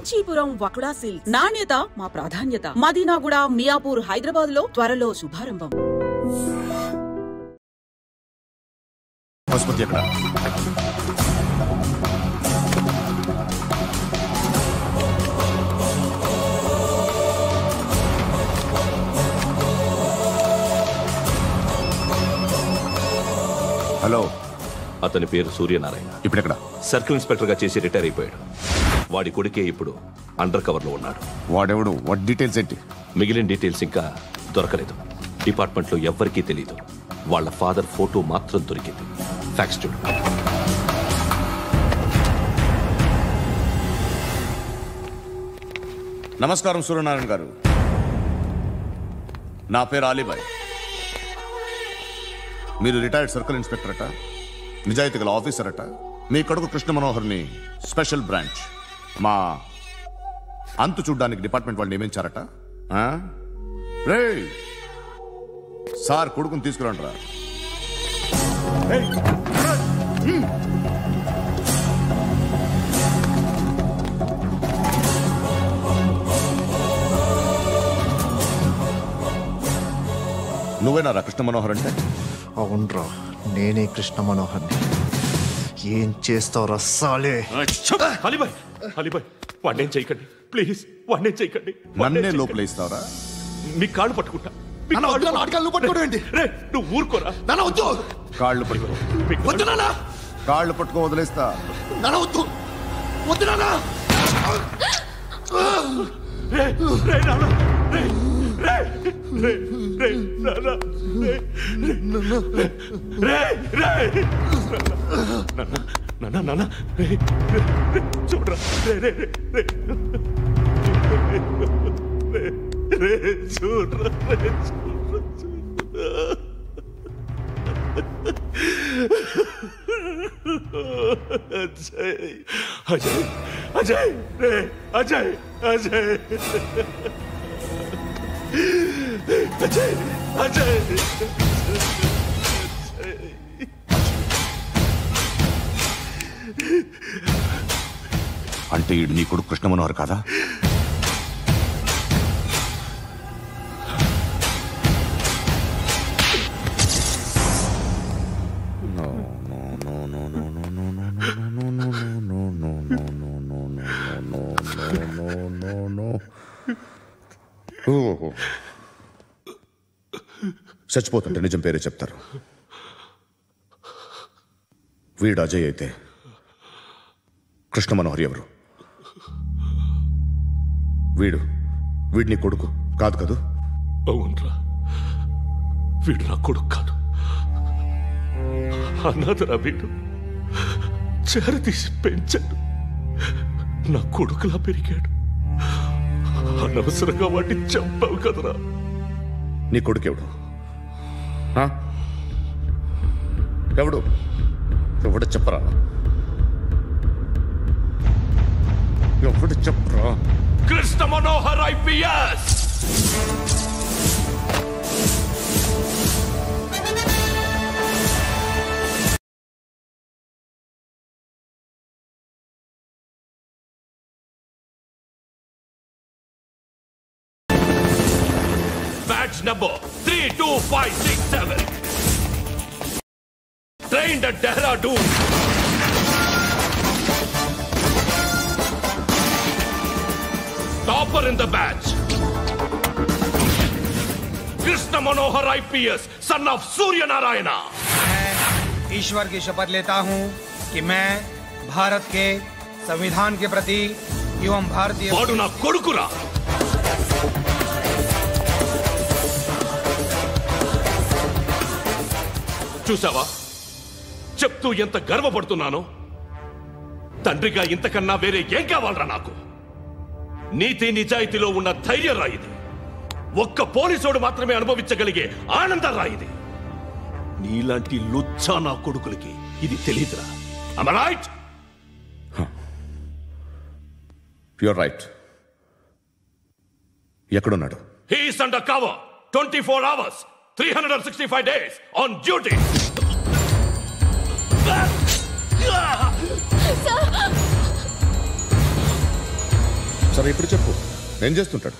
Kanchipuram వకుడా silks నాణ్యత మా ప్రాధాన్యత. మదీనాగూడ, మియాపూర్, హైదరాబాద్ లో త్వరలో శుభారంభం. హలో, అతని పేరు సూర్యనారాయణ. ఇప్పుడెక్కడ? సర్కిల్ ఇన్స్పెక్టర్ గా చేసి రిటైర్ అయిపోయాడు. వాడి కొడుకే ఇప్పుడు అండర్ కవర్ లో ఉన్నాడు. వాడెవడు? వాట్ డీటెయిల్స్ ఏంటి? మిగిలిన డీటెయిల్స్ ఇంకా దొరకలేదు. డిపార్ట్మెంట్ లో ఎవ్వరికీ తెలియదు. వాళ్ళ ఫాదర్ ఫోటో మాత్రం దొరికింది. ఫ్యాక్స్ చూడు. నమస్కారం సూర్యనారాయణ గారు. నా పేరు అలీబాయ్. మీరు రిటైర్డ్ సర్కిల్ ఇన్స్పెక్టర్ అట, నిజాయితీ గల ఆఫీసర్ అట. మీ కొడుకు కృష్ణ మనోహర్ని స్పెషల్ బ్రాంచ్ మా అంతు చూడ్డానికి డిపార్ట్మెంట్ వాళ్ళు నియమించారట. రే సార్, కొడుకుని తీసుకురండి రా. నువ్వేనారా కృష్ణ మనోహర్ అంటే? అవునరా, నేనే కృష్ణ మనోహర్ని. ఏం చేస్తావురా సాలే? అలీబాయ్, అలీబాయ్, వాడినేం చేయకండి ప్లీజ్, వాడినేం చేయకండి. నన్నే లోపలేస్తావరా? మీ కాళ్ళు పట్టుకుంటా. నువ్వు ఊరుకోరా. కాళ్ళు పట్టుకో. కాళ్ళు పట్టుకో వదిలేస్తా. చూడరా, చూడరా. అజయ్, అజయ్, అజయ్, అజయ్, అజయ్, అజయ్, అజయ్. అంటే ఈడు నీ కొడుకు కృష్ణ మనోహర్ కాదా? చచ్చిపోతుంటే నిజం పేరే చెప్తారు. వీడు అజయ్ అయితే కృష్ణ మనోహర్ ఎవరు? వీడిని కొడుకు కాదు కదూ? అవునరా, వీడు నా కొడుకు కాదు. అనాథరా వీడు. చేరతీసి పెంచాడు. నా కొడుకులా పెరిగాడు. అనవసరంగా వాడిని చంపావు కదరా. నీ కొడుకెవడు? ఎవడు? ఎవడు చెప్పరా? ఎవడు చెప్పరా? Krishna Manohar IPS. Badge number 32567. Trained at Dehradun. Topper in the batch. Krishna Manohar IPS, son of Surya Narayana. मैं ईश्वर की शपथ लेता हूं कि मैं भारत के संविधान के प्रति एवं भारतीय वाडु ना कोडुकुरा. చూసావా, చెప్తూ ఎంత గర్వపడుతున్నానో. తండ్రిగా ఇంతకన్నా వేరే ఏం కావాలరా నాకు? నీతి నిజాయితీలో ఉన్న ధైర్యం రా ఇది. ఒక్క పోలీసోడు మాత్రమే అనుభవించగలిగే ఆనందం రా ఇది. నీలాంటి లుచ్చా నా కొడుకులకి ఇది తెలీదురా. Am I right? You're right. ఎక్కడున్నాడు? He is under cover 24 hours 365 days on duty. సరే ఇప్పుడు చెప్పు, ఏం చేస్తుంటాడు?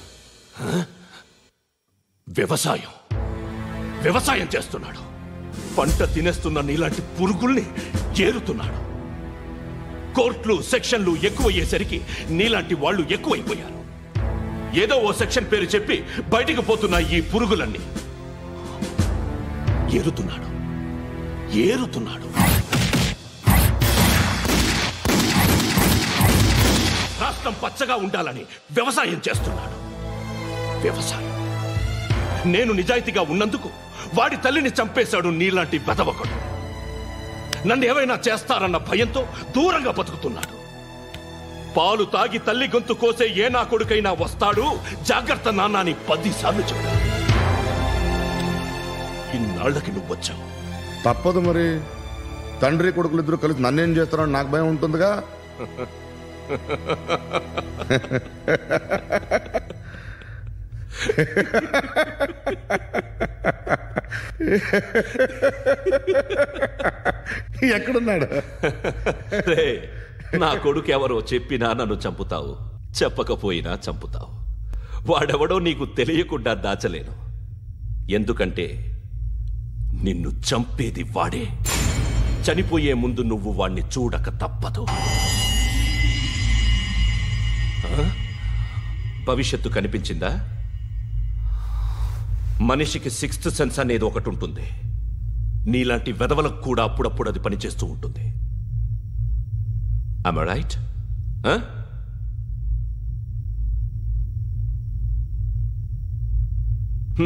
వ్యవసాయం వ్యవసాయం చేస్తున్నాడు. పంట తినేస్తున్న నీలాంటి పురుగుల్ని ఏరుతున్నాడు. కోర్టులు సెక్షన్లు ఎక్కువయ్యేసరికి నీలాంటి వాళ్ళు ఎక్కువైపోయారు. ఏదో ఓ సెక్షన్ పేరు చెప్పి బయటికి పోతున్న ఈ పురుగులన్నీ ఏరుతున్నాడు. రాష్ట్రం పచ్చగా ఉండాలని వ్యవసాయం చేస్తున్నాడు. వ్యవసాయం. నేను నిజాయితీగా ఉన్నందుకు వాడి తల్లిని చంపేశాడు నీలాంటి బెదవకుడు. నన్ను ఏమైనా చేస్తారన్న భయంతో దూరంగా బతుకుతున్నాడు. పాలు తాగి తల్లి గొంతు కోసే ఏ నా కొడుకైనా వస్తాడు, జాగ్రత్త నాన్న అని 10 సార్లు చెప్పాడు. ఇన్నాళ్ళకి నువ్వు వచ్చావు. తప్పదు మరి, తండ్రి కొడుకులు ఇద్దరు కలిసి నన్నేం చేస్తారని నాకు భయం ఉంటుందిగా. ఎక్కడున్నాడు? నా కొడుకు ఎవరో చెప్పినా నన్ను చంపుతావు, చెప్పకపోయినా చంపుతావు. వాడెవడో నీకు తెలియకుండా దాచలేను. ఎందుకంటే నిన్ను చంపేది వాడే. చనిపోయే ముందు నువ్వు వాణ్ణి చూడక తప్పదు. భవిష్యత్తు కనిపించిందా? మనిషికి 6th సెన్స్ అనేది ఒకటి ఉంటుంది. నీలాంటి వెధవలకు కూడా అప్పుడప్పుడు అది పనిచేస్తూ ఉంటుంది. Am I right?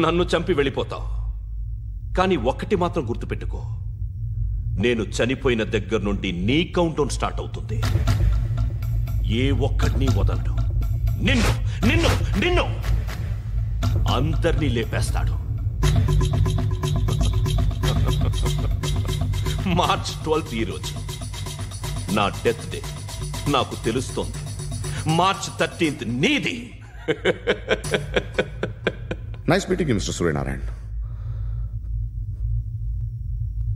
నన్ను చంపి వెళ్ళిపోతావు. కానీ ఒక్కటి మాత్రం గుర్తుపెట్టుకో, నేను చనిపోయిన దగ్గర నుండి నీ కౌంటౌన్ స్టార్ట్ అవుతుంది. ఏ ఒక్కడిని వదలడు. నిన్ను నిన్ను నిన్ను అందరినీ లేపేస్తాడు. మార్చ్ 12th ఈ రోజు నా డెత్ డే. నాకు తెలుస్తోంది. మార్చ్ 13th నీది. Nice meeting mister Suryanarayana.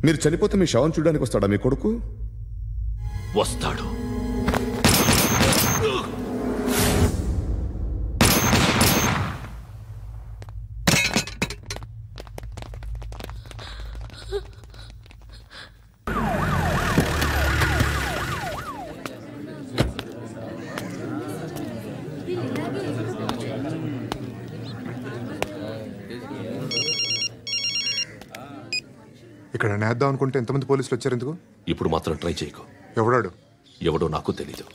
మీరు చనిపోతే మీ శవం చూడడానికి వస్తాడా మీ కొడుకు? వస్తాడు. ఇక్కడ నేద్దాం అనుకుంటే ఎంతమంది పోలీసులు వచ్చారు ఎందుకు? ఇప్పుడు మాత్రం ట్రై చేయకు. ఎవడాడు? ఎవడో నాకు తెలీదు.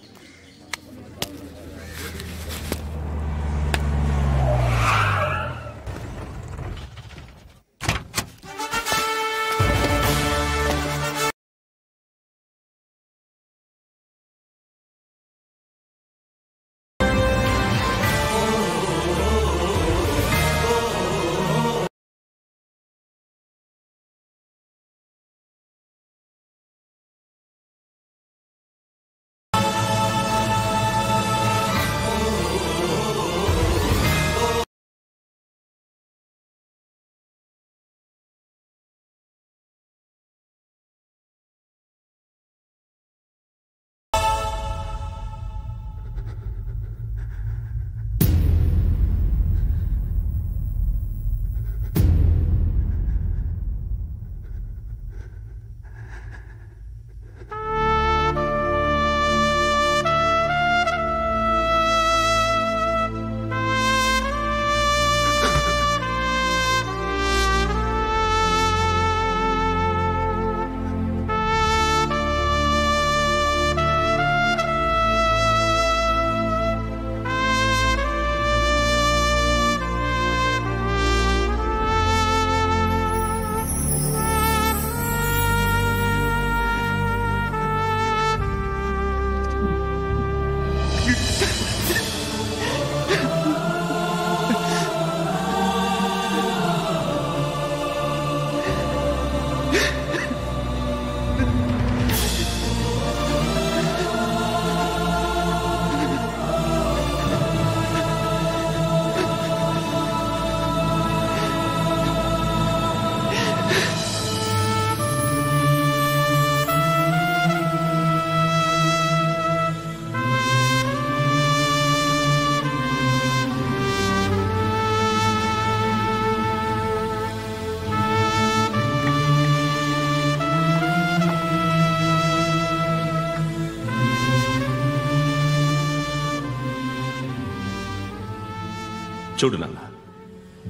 చూడు నాన్న,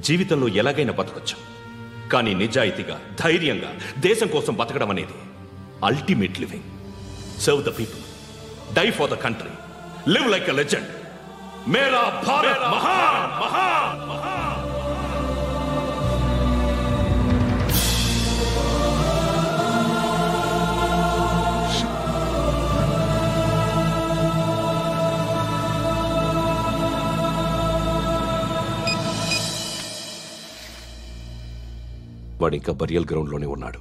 జీవితంలో ఎలాగైనా బతకొచ్చు, కానీ నిజాయితీగా ధైర్యంగా దేశం కోసం బతకడం అనేది ultimate living. Serve the people, die for the country, live like a legend. మేరా భారత్ మహాన్ మహాన్ మహాన్. వాడు ఇంకా బరియల్ గ్రౌండ్లోనే ఉన్నాడు.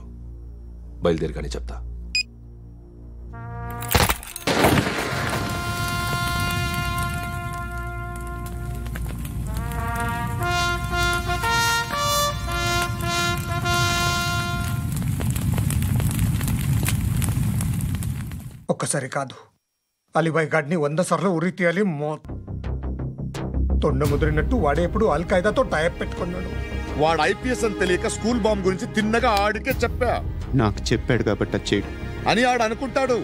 బయలుదేరగానే చెప్తా. ఒక్కసారి కాదు, అలీబాయ్ గాడిని 100 సార్లు ఉరి తీయాలి. తొండ ముదిరినట్టు వాడే ఎప్పుడు అల్ ఖైదాతో టైప్ పెట్టుకున్నాడు. వాడు ఐపీఎస్ అని తెలియక స్కూల్ బాంబ్ గురించి తిన్నగా ఆడికే చెప్పా. నాకు చెప్పాడు కాబట్టి అది చేయడు అని ఆడు అనుకుంటాడు.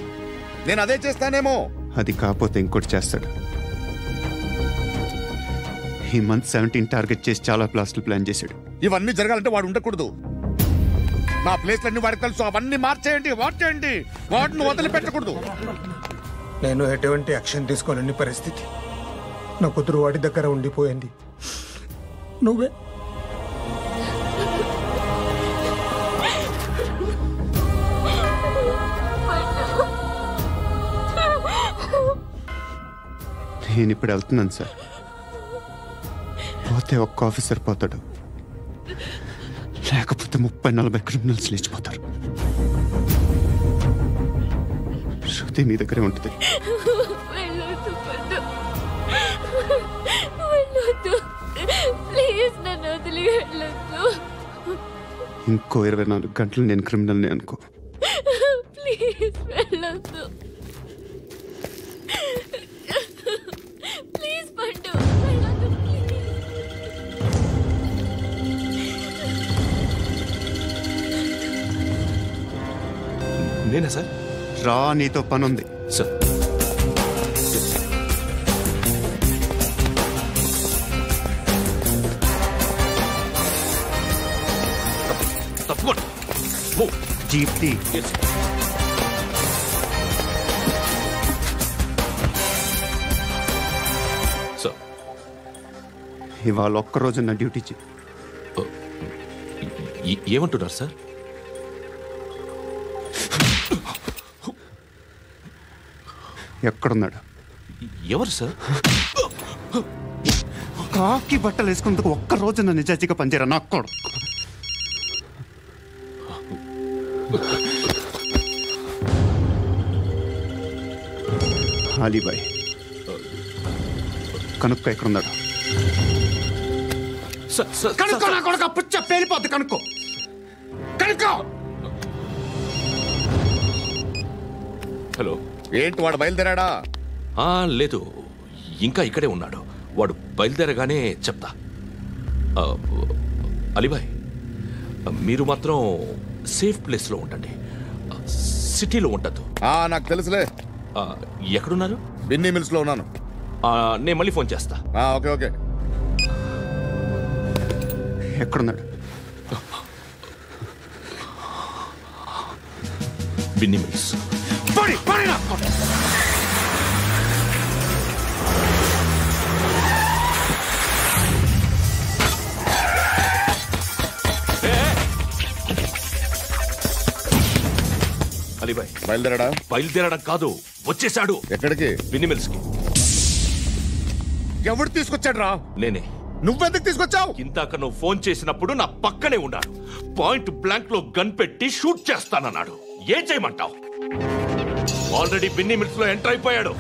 నేను అదే చేస్తానేమో. అది కాకపోతే ఇంకోటి చేస్తాడు. ఈ మంత్ 17 టార్గెట్ చేసి చాలా ప్లాస్ట్లు ప్లాన్ చేశాడు. ఇవన్నీ జరగాలంటే వాడు ఉండకూడదు. నా ప్లేస్లన్నీ వాడికి తెలుసు. అవన్నీ మార్చేయండి, వార్చేయండి. వాటిని వదిలిపెట్టకూడదు. నేను ఎటువంటి యాక్షన్ తీసుకోలేని పరిస్థితి. నా కూతురు వాడి దగ్గర ఉండిపోయింది. నువ్వే నేను ఇప్పుడు వెళ్తున్నాను సార్. పోతే ఒక్క ఆఫీసర్ పోతాడు, లేకపోతే 30-40 క్రిమినల్స్ లేచిపోతారు. శృతి మీ దగ్గరే ఉంటుంది. ఇంకో 24 గంటలు నేను క్రిమినల్ని అనుకో. ప్లీజ్ వెళ్ళొద్దు. ప్లీజ్ పండు వెళ్ళొద్దు. నేనా సార్? రా, నీతో పని ఉంది సార్. తప్పకుండా జీప్తి. సార్, ఇవాళ ఒక్కరోజు నా డ్యూటీ చేయి. ఏమంటున్నారు సార్? ఎక్కడున్నాడు? ఎవరు సార్? కాకి బట్టలు వేసుకున్నందుకు ఒక్కరోజు నా నిజాయితీగా పనిచేయరా నాకు కూడా. అలీబాయ్ కనుక్కో ఎక్కడున్నాడు. కనుక్కో, నా కొడుకు పుచ్చ పేలిపోద్ది. కనుక్కో కనుక్కో. హలో, ఏంటి వాడు బయలుదేరాడా? లేదు, ఇంకా ఇక్కడే ఉన్నాడు. వాడు బయలుదేరగానే చెప్తా. అలీబాయ్, మీరు మాత్రం సేఫ్ ప్లేస్లో ఉండండి, సిటీలో ఉండద్దు. నాకు తెలుసులే. ఎక్కడున్నారు? బిన్నీ మిల్స్ లో ఉన్నాను. నేను మళ్ళీ ఫోన్ చేస్తా. Okay okay. ఎక్కడున్నాడు? బిన్నీ మిల్స్. అలీబాయ్ బయలుదేరాడా? బయలుదేరడం కాదు, వచ్చేసాడు. ఎక్కడికి? బిన్నీ మిల్స్ కి. ఎవడు తీసుకొచ్చాడు రా? నేనే. నువ్వెందుకు తీసుకొచ్చావు? ఇందాక నువ్వు ఫోన్ చేసినప్పుడు నా పక్కనే ఉన్నాడు. పాయింట్ బ్లాంక్ లో గన్ పెట్టి షూట్ చేస్తానన్నాడు. ఏం చేయమంటావు? ఆల్రెడీ బిన్నీ మిల్స్ లో ఎంటర్ అయిపోయాడు.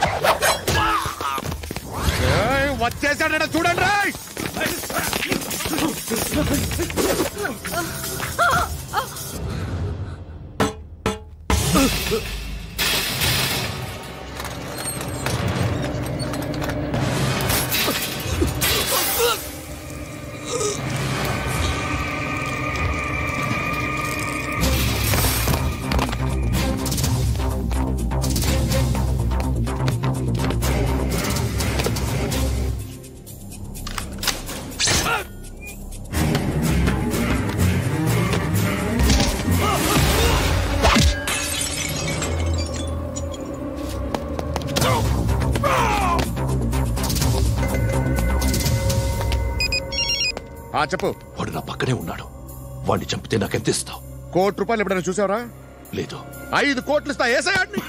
వచ్చేసాడ చూడండి. చెప్పు. వాడు నా పక్కనే ఉన్నాడు. వాడిని చంపితే నాకెంత ఇస్తావు? ₹1,00,00,000 ఎప్పుడైనా చూసావరా? లేదు. 5 కోట్లు ఇస్తా. ఏసయాడిని.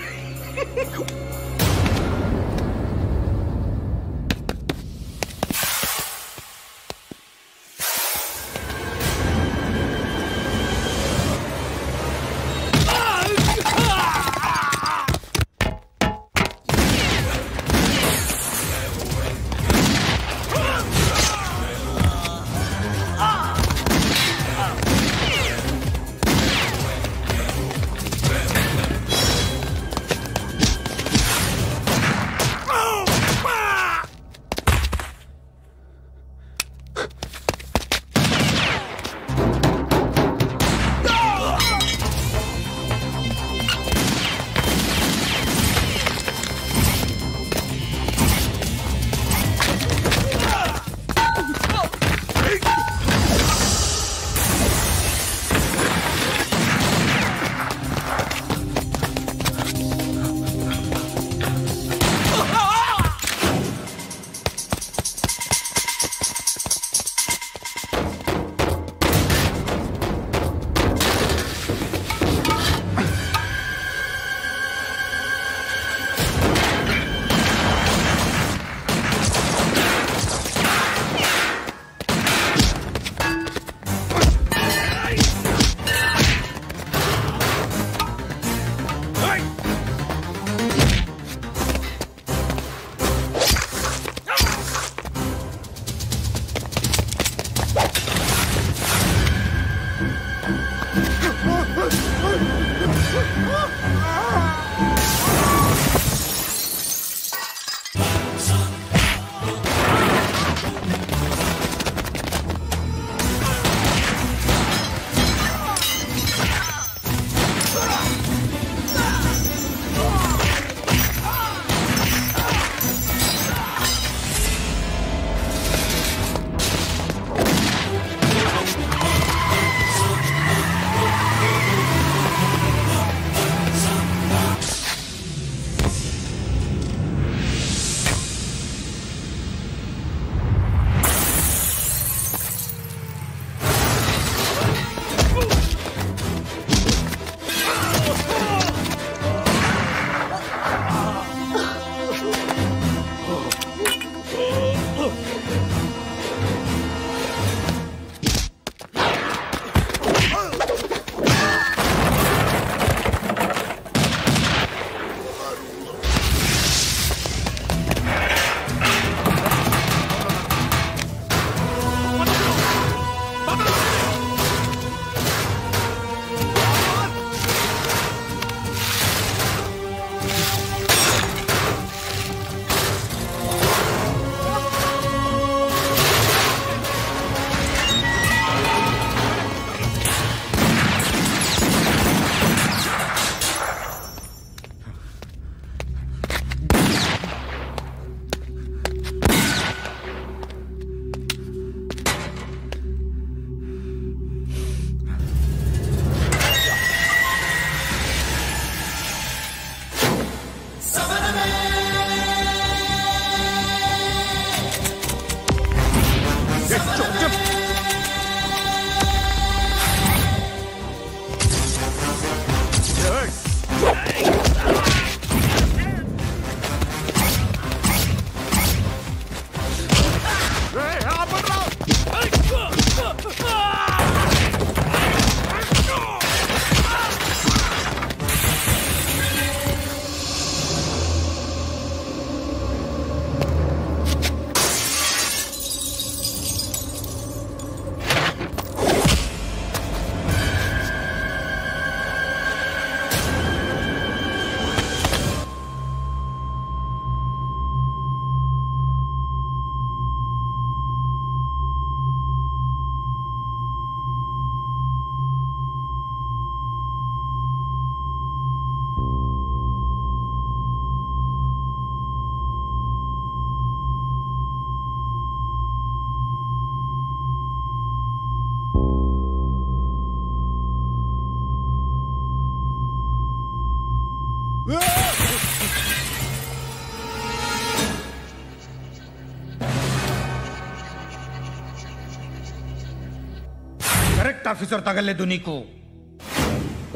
करेक्ट ऑफिसर तगल्ले दुनी को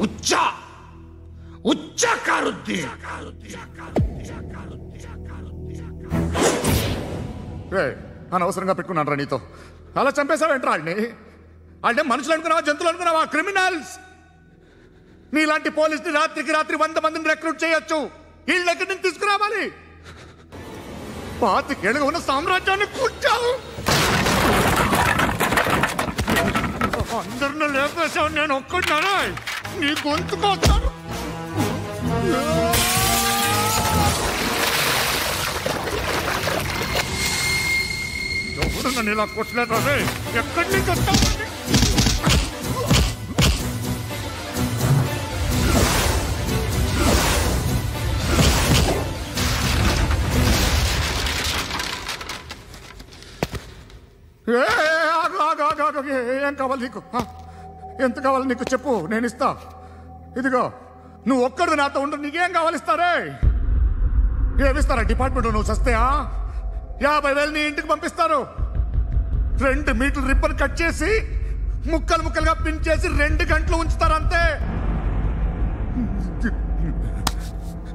उच्चा उच्चा कारुद्दी అనవసరంగా పెట్టుకున్నాను రా నీతో. అలా చంపేశావేంట్రా వాడిని? అంటే మనుషులు అనుకున్నావా, జంతువులు అనుకున్నావా? క్రిమినల్స్. నీలాంటి పోలీసుని రాత్రికి రాత్రి 100 మందిని రిక్రూట్ చేయొచ్చు. వీళ్ళ దగ్గర నుంచి తీసుకురావాలి. 25 ఏళ్ళుగా ఉన్న సామ్రాజ్యాన్ని కూర్చావు. అందరిని లేపేశావు, నేను ఒక్కడినారా? నీ గొంతుకొస్తాను. ఎవరు నన్ను ఇలా కొట్టలేదు రే? ఎక్కడి నుంచి వస్తావు? ఏం కావాలి నీకు? ఎంత కావాలి నీకు చెప్పు, నేను ఇస్తా. ఇదిగో నువ్వు ఒక్కడు నాతో ఉండు. నీకేం కావాలి ఇస్తారే? ఏమిస్తారా డిపార్ట్మెంట్? నువ్వు చస్తేయా 50,000 నీ ఇంటికి పంపిస్తారు. 2 మీటర్లు రిబ్బన్ కట్ చేసి ముక్కలు ముక్కలుగా పిన్ చేసి 2 గంటలు ఉంచుతారు అంతే.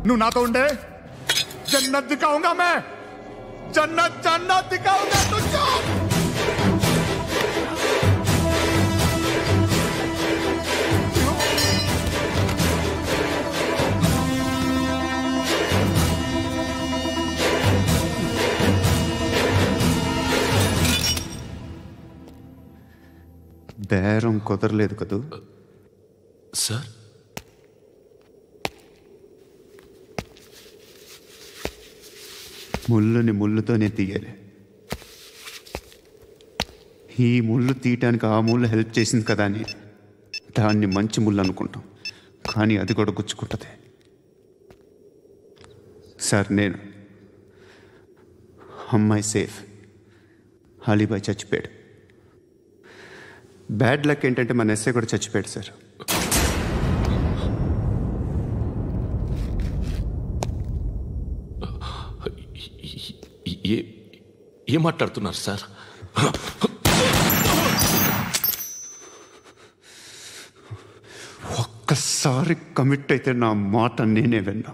నువ్వు నాతో ఉండే జన్నత్ దిఖాऊंगा मैं, జన్నత్ జన్నత్ దిఖాऊंगा तुझको. బేరం కుదరలేదు కదూ సార్? ముళ్ళుని ముళ్ళుతోనే తీయాలి. ఈ ముళ్ళు తీయటానికి ఆ ముళ్ళు హెల్ప్ చేసింది కదా అని దాన్ని మంచి ముళ్ళు అనుకుంటాం, కానీ అది కూడా గుచ్చుకుంటుంది. సార్ నేను అమ్మాయి సేఫ్, అలీబాయ్ చచ్చిపోయాడు. బ్యాడ్ లక్ ఏంటంటే మన ఎస్ఐ కూడా చచ్చిపోయాడు సార్. ఏం మాట్లాడుతున్నారు సార్? ఒక్కసారి కమిట్ అయితే నా మాట నేనే విన్నా.